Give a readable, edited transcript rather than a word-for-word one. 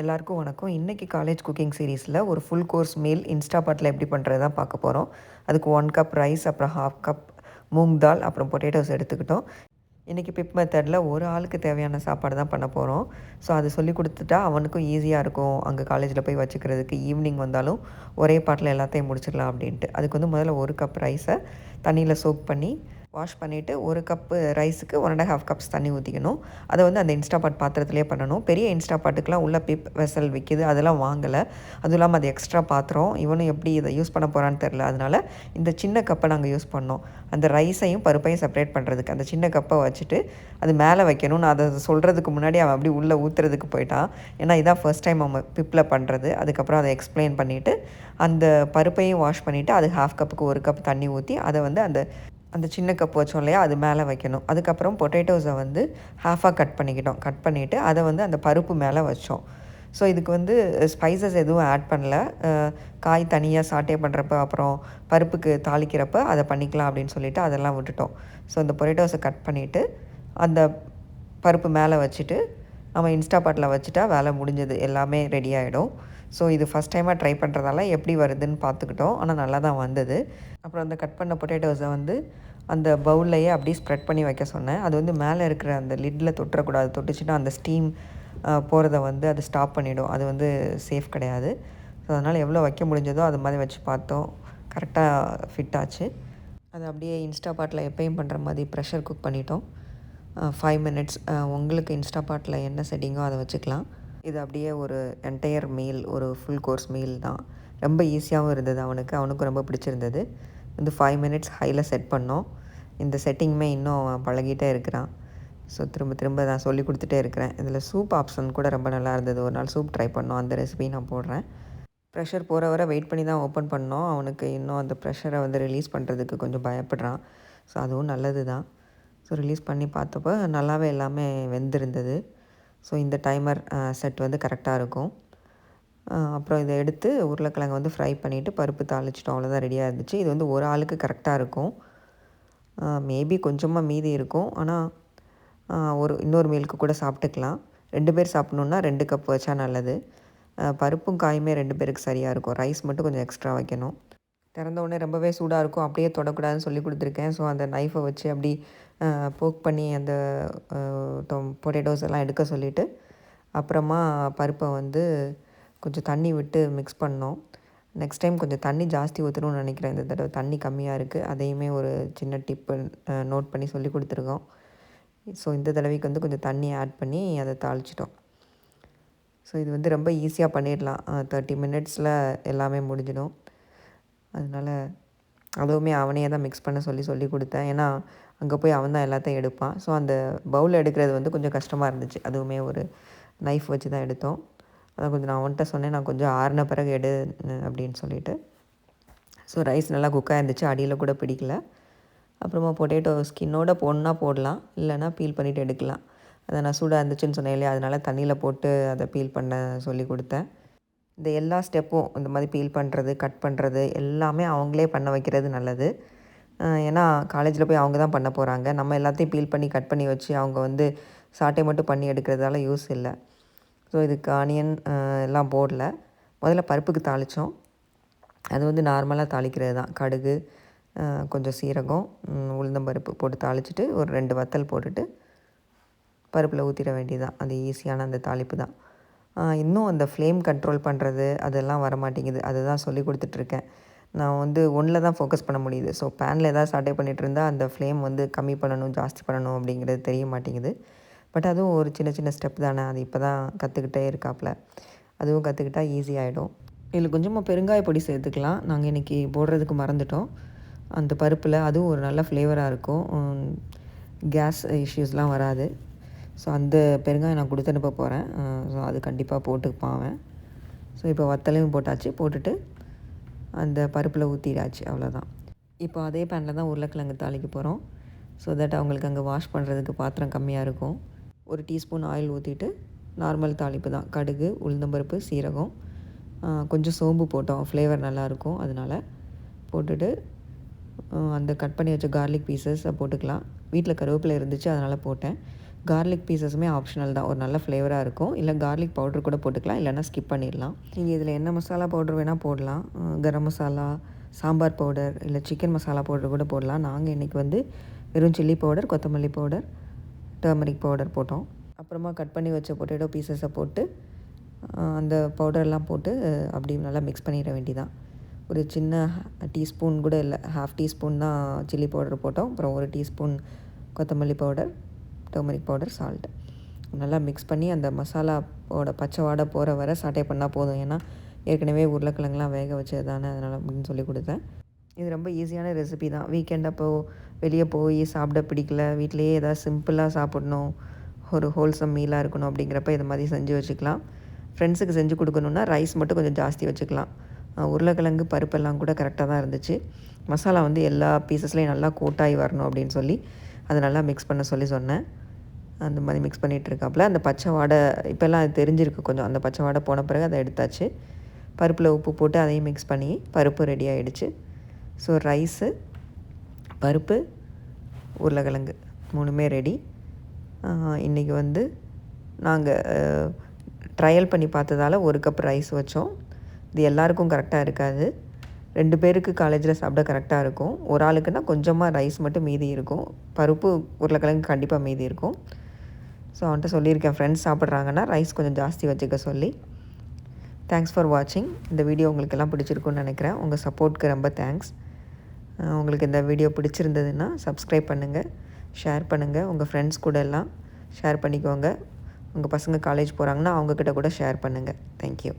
எல்லாருக்கும் வணக்கம். இன்றைக்கி காலேஜ் குக்கிங் சீரீஸில் ஒரு ஃபுல் கோர்ஸ் மீல் இன்ஸ்டா பாட்டில் எப்படி பண்ணுறது தான் பார்க்க போகிறோம். அதுக்கு 1 கப் ரைஸ், அப்புறம் 1/2 கப் மூங் தால், அப்புறம் பொட்டேட்டோஸ் எடுத்துக்கிட்டோம். இன்றைக்கி பிப் மெத்தடில் ஒரு ஆளுக்கு தேவையான சாப்பாடு தான் பண்ண போகிறோம். ஸோ அது சொல்லி கொடுத்துட்டா அவனுக்கும் ஈஸியாக இருக்கும், அங்கே காலேஜில் போய் வச்சுக்கிறதுக்கு. ஈவினிங் வந்தாலும் ஒரே பாட்டில் எல்லாத்தையும் முடிச்சிடலாம் அப்படின்ட்டு. அதுக்கு வந்து முதல்ல 1 கப் ரைஸை தண்ணியில் சோக் பண்ணி வாஷ் பண்ணிவிட்டு 1 கப்பு ரைஸுக்கு 1½ கப்ஸ் தண்ணி ஊற்றிக்கணும். அதை வந்து அந்த இன்ஸ்டாபாட் பாத்திரத்திலே பண்ணணும். பெரிய இன்ஸ்டாபாட்டுக்கெலாம் உள்ள பிப் வெசல் விற்கிது, அதெல்லாம் வாங்கலை. அதுவும் இல்லாமல் அது எக்ஸ்ட்ரா பாத்திரம், இவனும் எப்படி இதை யூஸ் பண்ண போகிறான்னு தெரில. அதனால் இந்த சின்ன கப்பை நாங்கள் யூஸ் பண்ணோம். அந்த ரைஸையும் பருப்பையும் செப்பரேட் பண்ணுறதுக்கு அந்த சின்ன கப்பை வச்சுட்டு அது மேலே வைக்கணும். நான் அதை சொல்கிறதுக்கு முன்னாடி அவன் அப்படி உள்ளே ஊற்றுறதுக்கு போயிட்டான். ஏன்னா இதான் ஃபர்ஸ்ட் டைம் அவன் பிப்பில் பண்ணுறது. அதுக்கப்புறம் அதை எக்ஸ்பிளைன் பண்ணிவிட்டு அந்த பருப்பையும் வாஷ் பண்ணிவிட்டு அது 1/2 கப்புக்கு 1 கப் தண்ணி ஊற்றி அதை வந்து அந்த அந்த சின்ன கப் வச்சோம் இல்லையா, அது மேலே வைக்கணும். அதுக்கப்புறம் பொட்டேட்டோஸை வந்து ஹாஃபாக கட் பண்ணிக்கிட்டோம். கட் பண்ணிவிட்டு அதை வந்து அந்த பருப்பு மேலே வச்சோம். ஸோ இதுக்கு வந்து ஸ்பைசஸ் எதுவும் ஆட் பண்ணல. காய் தனியாக சாட்டே பண்ணுறப்ப அப்புறம் பருப்புக்கு தாளிக்கிறப்ப அதை பண்ணிக்கலாம் அப்படின்னு சொல்லிவிட்டு அதெல்லாம் விட்டுட்டோம். ஸோ அந்த பொட்டேட்டோஸை கட் பண்ணிவிட்டு அந்த பருப்பு மேலே வச்சுட்டு நம்ம இன்ஸ்டா பாட்டில் வச்சுட்டா வேலை முடிஞ்சது, எல்லாமே ரெடி ஆகிடும். ஸோ இது ஃபஸ்ட் டைமாக ட்ரை பண்ணுறதால எப்படி வருதுன்னு பார்த்துக்கிட்டோம். ஆனால் நல்லா தான் வந்தது. அப்புறம் அந்த கட் பண்ண பொட்டேட்டோஸை வந்து அந்த பவுல்லையே அப்படியே ஸ்ப்ரெட் பண்ணி வைக்க சொன்னேன். அது வந்து மேலே இருக்கிற அந்த லிட்டில் தொட்டுறக்கூடாது. தொட்டுச்சுன்னா அந்த ஸ்டீம் போகிறத வந்து அது ஸ்டாப் பண்ணிவிடும். அது வந்து சேஃப் கிடையாது. ஸோ அதனால் எவ்வளோ வைக்க முடிஞ்சதோ அது மாதிரி வச்சு பார்த்தோம். கரெக்டாக ஃபிட் ஆச்சு. அது அப்படியே இன்ஸ்டா பாட்டில் எப்பயும் பண்ணுற மாதிரி ப்ரெஷர் குக் பண்ணிட்டோம். 5 மினிட்ஸ். உங்களுக்கு இன்ஸ்டா பாட்டில் என்ன செட்டிங்கோ அதை வச்சுக்கலாம். இது அப்படியே ஒரு என்டையர் மீல், ஒரு ஃபுல் கோர்ஸ் மீல் தான். ரொம்ப ஈஸியாகவும் இருந்தது அவனுக்கும் ரொம்ப பிடிச்சிருந்தது. வந்து 5 மினிட்ஸ் ஹையில் செட் பண்ணோம். இந்த செட்டிங்குமே இன்னும் பழகிட்டே இருக்கிறான். ஸோ திரும்ப திரும்ப நான் சொல்லி கொடுத்துட்டே இருக்கிறேன். இதில் சூப் ஆப்ஷன் கூட ரொம்ப நல்லா இருந்தது. ஒரு நாள் சூப் ட்ரை பண்ணோம். அந்த ரெசிபி நான் போடுறேன். ப்ரெஷர் போகிற வரை வெயிட் பண்ணி தான் ஓப்பன் பண்ணோம். அவனுக்கு இன்னும் அந்த ப்ரெஷரை வந்து ரிலீஸ் பண்ணுறதுக்கு கொஞ்சம் பயப்படுறான். ஸோ அதுவும் நல்லது தான். ஸோ ரிலீஸ் பண்ணி பார்த்தப்போ நல்லாவே எல்லாமே வெந்திருந்தது. ஸோ இந்த டைமர் செட் வந்து கரெக்டாக இருக்கும். அப்புறம் இதை எடுத்து உருளைக்கிழங்கு வந்து ஃப்ரை பண்ணிவிட்டு பருப்பு தாளிச்சிட்டோம். அவ்வளோதான், ரெடியாக இருந்துச்சு. இது வந்து ஒரு ஆளுக்கு கரெக்டாக இருக்கும். மேபி கொஞ்சமாக மீதி இருக்கும். ஆனால் இன்னொரு மீலுக்கு கூட சாப்பிட்டுக்கலாம். 2 பேர் சாப்பிட்ணுன்னா 2 கப் வச்சா நல்லது. பருப்பும் காயுமே 2 பேருக்கு சரியாக இருக்கும். ரைஸ் மட்டும் கொஞ்சம் எக்ஸ்ட்ரா வைக்கணும். திறந்த உடனே ரொம்பவே சூடாக இருக்கும், அப்படியே தொடக்கூடாதுன்னு சொல்லி கொடுத்துருக்கேன். ஸோ அந்த நைஃபை வச்சு அப்படி போக் பண்ணி அந்த பொட்டேட்டோஸ் எல்லாம் எடுக்க சொல்லிவிட்டு அப்புறமா பருப்பை வந்து கொஞ்சம் தண்ணி விட்டு மிக்ஸ் பண்ணோம். நெக்ஸ்ட் டைம் கொஞ்சம் தண்ணி ஜாஸ்தி ஊற்றணும்னு நினைக்கிறேன். இந்த தடவை தண்ணி கம்மியாக இருக்குது. அதையுமே ஒரு சின்ன டிப்பு நோட் பண்ணி சொல்லி கொடுத்துருக்கோம். ஸோ இந்த தடவைக்கு வந்து கொஞ்சம் தண்ணி ஆட் பண்ணி அதை தாளிச்சிட்டோம். ஸோ இது வந்து ரொம்ப ஈஸியாக பண்ணிடலாம். 30 மினிட்ஸில் எல்லாமே முடிஞ்சிடும். அதனால் அதுவுமே அவனையே தான் மிக்ஸ் பண்ண சொல்லி கொடுத்தேன். ஏன்னா அங்கே போய் அவன் தான் எல்லாத்தையும் எடுப்பான். ஸோ அந்த பவுல் எடுக்கிறது வந்து கொஞ்சம் கஷ்டமாக இருந்துச்சு. அதுவுமே ஒரு நைஃப் வச்சு தான் எடுத்தோம். அதான் கொஞ்சம் நான் அவன்கிட்ட சொன்னேன், நான் கொஞ்சம் ஆறின பிறகு எடு அப்படின்னு சொல்லிவிட்டு. ஸோ ரைஸ் நல்லா குக்காக இருந்துச்சு, அடியில் கூட பிடிக்கல. அப்புறமா பொட்டேட்டோ ஸ்கின்னோட போடணுன்னா போடலாம், இல்லைனா பீல் பண்ணிவிட்டு எடுக்கலாம். அதை நான் சூடாக இருந்துச்சுன்னு சொன்னேன் இல்லையா, அதனால் தண்ணியில் போட்டு அதை பீல் பண்ண சொல்லி கொடுத்தேன். இந்த எல்லா ஸ்டெப்பும் இந்த மாதிரி பீல் பண்ணுறது, கட் பண்ணுறது எல்லாமே அவங்களே பண்ண வைக்கிறது நல்லது. ஏன்னா காலேஜில் போய் அவங்க தான் பண்ண போகிறாங்க. நம்ம எல்லாத்தையும் பீல் பண்ணி கட் பண்ணி வச்சு அவங்க வந்து சாட்டை மட்டும் பண்ணி எடுக்கிறதால யூஸ் இல்லை. ஸோ இதுக்கு ஆனியன் எல்லாம் போடல. முதல்ல பருப்புக்கு தாளித்தோம். அது வந்து நார்மலாக தாளிக்கிறது தான். கடுகு, கொஞ்சம் சீரகம், உளுந்தம்பருப்பு போட்டு தாளிச்சிட்டு ஒரு 2 வத்தல் போட்டுட்டு பருப்பில் ஊற்றிட வேண்டியதுதான். அது ஈஸியான அந்த தாளிப்பு தான். இன்னும் அந்த ஃப்ளேம் கண்ட்ரோல் பண்ணுறது அதெல்லாம் வரமாட்டேங்குது. அதுதான் சொல்லி கொடுத்துட்ருக்கேன். நான் வந்து ஒன்றில் தான் ஃபோக்கஸ் பண்ண முடியுது. ஸோ பேனில் ஏதாவது சாட்டே பண்ணிகிட்டு இருந்தால் அந்த ஃப்ளேம் வந்து கம்மி பண்ணணும், ஜாஸ்தி பண்ணணும் அப்படிங்கிறது தெரிய மாட்டேங்குது. பட் அதுவும் ஒரு சின்ன சின்ன ஸ்டெப் தானே. அது இப்போ தான் கற்றுக்கிட்டே இருக்காப்புல. அதுவும் கற்றுக்கிட்டா ஈஸியாகிடும். இதில் கொஞ்சமாக பெருங்காய பொடி சேர்த்துக்கலாம். நாங்கள் இன்றைக்கி போடுறதுக்கு மறந்துட்டோம் அந்த பருப்பில். அதுவும் ஒரு நல்ல ஃப்ளேவராக இருக்கும். கேஸ் இஷ்யூஸ்லாம் வராது. ஸோ அந்த பெருங்காயம் நான் கொடுத்து அனுப்ப போகிறேன். ஸோ அது கண்டிப்பாக போட்டுப்பான் அவன். ஸோ இப்போ வத்தலையும் போட்டாச்சு. போட்டுட்டு அந்த பருப்பில் ஊற்றிடாச்சு, அவ்வளோதான். இப்போ அதே பேனில் தான் உருளைக்கிழங்கு தாளிக்க போகிறோம். ஸோ தட் அவங்களுக்கு அங்கே வாஷ் பண்ணுறதுக்கு பாத்திரம் கம்மியாக இருக்கும். 1 டீஸ்பூன் ஆயில் ஊற்றிட்டு நார்மல் தாளிப்பு தான். கடுகு, உளுந்தம்பருப்பு, சீரகம், கொஞ்சம் சோம்பு போட்டோம், ஃப்ளேவர் நல்லாயிருக்கும். அதனால் போட்டுட்டு அந்த கட் பண்ணி வச்ச கார்லிக் பீசஸ் போட்டுக்கலாம். வீட்டில் கருவேப்பிலை இருந்துச்சு, அதனால் போட்டேன். கார்லிக் பீசஸுமே ஆப்ஷனல் தான். ஒரு நல்ல ஃப்ளேவராக இருக்கும். இல்லை கார்லிக் பவுடர் கூட போட்டுக்கலாம், இல்லைனா ஸ்கிப் பண்ணிடலாம். நீங்கள் இதில் என்ன மசாலா பவுடர் வேணால் போடலாம். கரம் மசாலா, சாம்பார் பவுடர், இல்லை சிக்கன் மசாலா பவுடர் கூட போடலாம். நாங்கள் இன்றைக்கி வந்து வெறும் சில்லி பவுடர், கொத்தமல்லி பவுடர், டர்மரிக் பவுடர் போட்டோம். அப்புறமா கட் பண்ணி வச்ச பொட்டேட்டோ பீசஸை போட்டு அந்த பவுடர்லாம் போட்டு அப்படி நல்லா மிக்ஸ் பண்ணிட வேண்டியதான். ஒரு சின்ன டீஸ்பூன் கூட இல்லை, ஹாஃப் டீஸ்பூன் தான் சில்லி பவுடர் போட்டோம். அப்புறம் ஒரு டீஸ்பூன் கொத்தமல்லி பவுடர், டர்மரிக் பவுடர், சால்ட் நல்லா மிக்ஸ் பண்ணி அந்த மசாலாவோட பச்சை வாடை போகிற வரை சாட்டே பண்ணால் போதும். ஏன்னா ஏற்கனவே உருளைக்கிழங்குலாம் வேக வச்சது தானே, அதனால் அப்படின்னு சொல்லி கொடுத்தேன். இது ரொம்ப ஈஸியான ரெசிபி தான். வீக்கெண்ட் அப்போது வெளியே போய் சாப்பிட பிடிக்கல, வீட்டிலையே ஏதாவது சிம்பிளாக சாப்பிடணும், ஒரு ஹோல்சம் மீலாக இருக்கணும் அப்படிங்கிறப்ப இது மாதிரி செஞ்சு வச்சுக்கலாம். ஃப்ரெண்ட்ஸுக்கு செஞ்சு கொடுக்கணுன்னா ரைஸ் மட்டும் கொஞ்சம் ஜாஸ்தி வச்சுக்கலாம். உருளைக்கிழங்கு பருப்பெல்லாம் கூட கரெக்டாக தான் இருந்துச்சு. மசாலா வந்து எல்லா பீசஸ்லேயும் நல்லா கோட்டாகி வரணும் அப்படின்னு சொல்லி அதை நல்லா மிக்ஸ் பண்ண சொன்னேன். அந்த மாதிரி மிக்ஸ் பண்ணிகிட்ருக்காப்புல அந்த பச்சை வாடை இப்போல்லாம் அது தெரிஞ்சிருக்கு கொஞ்சம். அந்த பச்சை வாடை போன பிறகு அதை எடுத்தாச்சு. பருப்பில் உப்பு போட்டு அதையும் மிக்ஸ் பண்ணி பருப்பு ரெடி ஆகிடுச்சு. ஸோ ரைஸு, பருப்பு, உருளைக்கிழங்கு 3மே ரெடி. இன்றைக்கி வந்து நாங்கள் ட்ரையல் பண்ணி பார்த்ததால் 1 கப் ரைஸ் வச்சோம். இது எல்லாேருக்கும் கரெக்டாக இருக்காது. 2 பேருக்கு காலேஜில் சாப்பிட கரெக்டாக இருக்கும். ஒரு ஆளுக்குன்னா கொஞ்சமாக ரைஸ் மட்டும் மீதி இருக்கும். பருப்பு, உருளைக்கிழங்கு கண்டிப்பாக மீதி இருக்கும். ஸோ அவன்கிட்ட சொல்லியிருக்கேன், ஃப்ரெண்ட்ஸ் சாப்பிட்றாங்கன்னா ரைஸ் கொஞ்சம் ஜாஸ்தி வச்சுக்க சொல்லி. தேங்க்ஸ் ஃபார் வாட்சிங். இந்த வீடியோ உங்களுக்கு எல்லாம் பிடிச்சிருக்குன்னு நினைக்கிறேன். உங்கள் சப்போர்ட்க்கு ரொம்ப தேங்க்ஸ். உங்களுக்கு இந்த வீடியோ பிடிச்சிருந்ததுன்னா சப்ஸ்கிரைப் பண்ணுங்கள், ஷேர் பண்ணுங்கள். உங்கள் ஃப்ரெண்ட்ஸ் கூட எல்லாம் ஷேர் பண்ணிக்கோங்க. உங்கள் பசங்க காலேஜ் போகிறாங்கன்னா அவங்கக்கிட்ட கூட ஷேர் பண்ணுங்கள். தேங்க்யூ.